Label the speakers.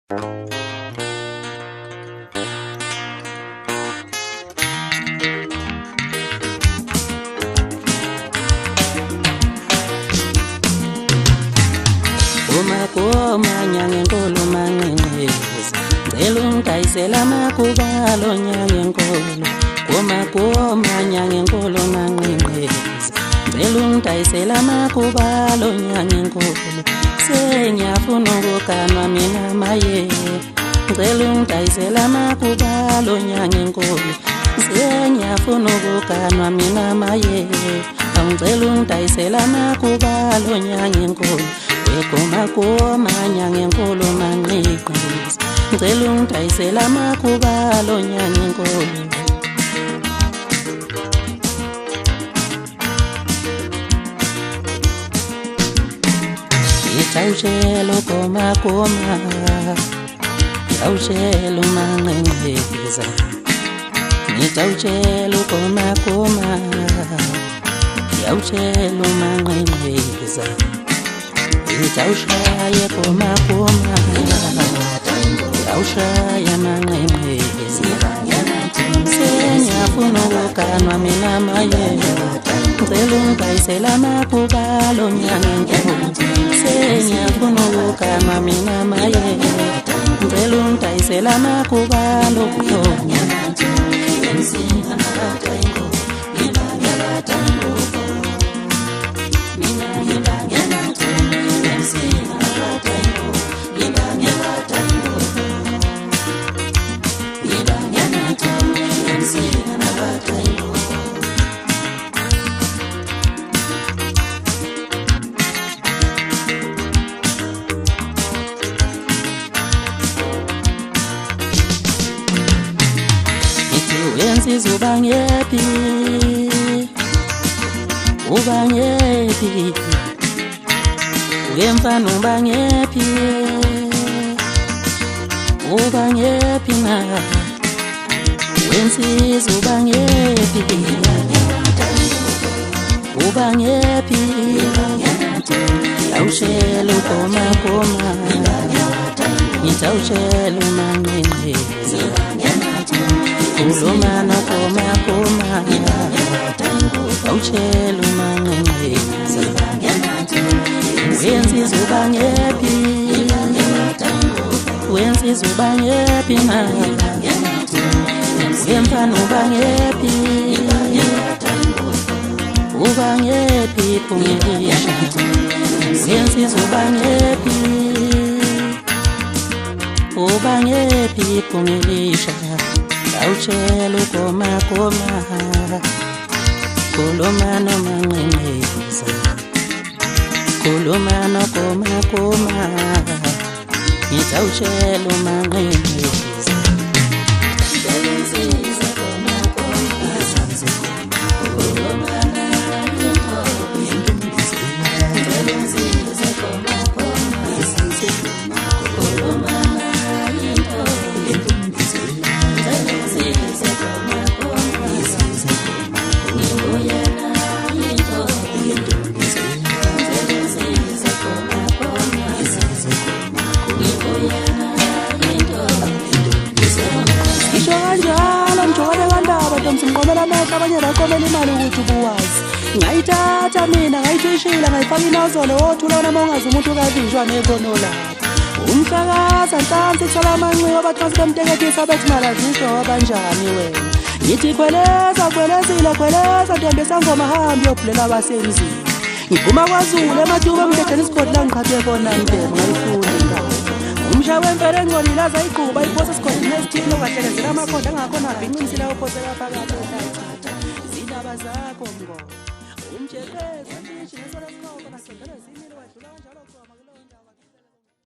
Speaker 1: Umakoma nyangenkulu manqenqezi ngicela ungidayisela amakubalo nyangenkulu. Umakoma nyangenkulu manqenqezi ngicela ungidayisela amakubalo nyangenkulu. Sengiyafuna ukuganwa mina maye, ngicela ungidayisela amakubalo nyangenkulu. Sengiyafuna ukuganwa mina maye, ngicela ungidayisela amakubalo nyangenkulu. Wekomakoma nyangenkulu manqenqezi ngicela ungidayisela amakubalo nyangenkulu. Ngitawushela ukomakoma, ngitawushela umanqenqeza, ngitawushela ukomakoma, ngitawushela umanqenqeza. Ngitawushaya komakoma, ngitawushaya manqenqezi. Sengiyafuna ukuganwa mina maye, ngicela ungidayisela amakubalo nyangenkulu. Sengiyafuna ukuganwa mina maye, ngicela ungidayisela amakubalo Wenziza ubangephi, ubangephi, wemfana ubangephi, ubangephi na, wenziza ubangephi, ubangephi, ngitawushela ukomakoma, ngitawushela umanqenqezi. Khuluma nokomakoma, ngitawushela umanqenqezi. Wenziza ubangephi, wenziza ubangephi na, wemfana ubangephi, ubangephi phungelisha. Wenziza ubangephi, ubangephi phungelisha. Ngitawushela ukomakoma, khuluma nomanqenqezi, khuluma nokomakoma, ngitawushela umanqenqezi. Ngomela amehlo abanye bakomela imali ukuthi ubuwazi. Ngayithatha mina ngayithishila ngayifaka inozolo wothula wona mongazi umuntu kavinjwa nekono lapha. Umhlakaza ntansi thola amanxiwa abathwasi bemtekethisa bethi malazisho wabanjani wena. Ngithi khweleza khwelezile khweleza ntombi esangoma hambi yobhulela abasemzini. Ngiphuma kwaZulu emathuba emdedeni isigodi la ngiqhathe khona ndebe ngayifunda ingane. Umsha wemfere engcolile azayiquba iphosa esigodini nesithini okahlekezela amakhoda angakhona abhinqinisile ophoseka phakathi ethatha. Zindaba zakho mngoma. Umjeqeza mbishi nesolesikhoba nasondela zimile wadlula kanjalo.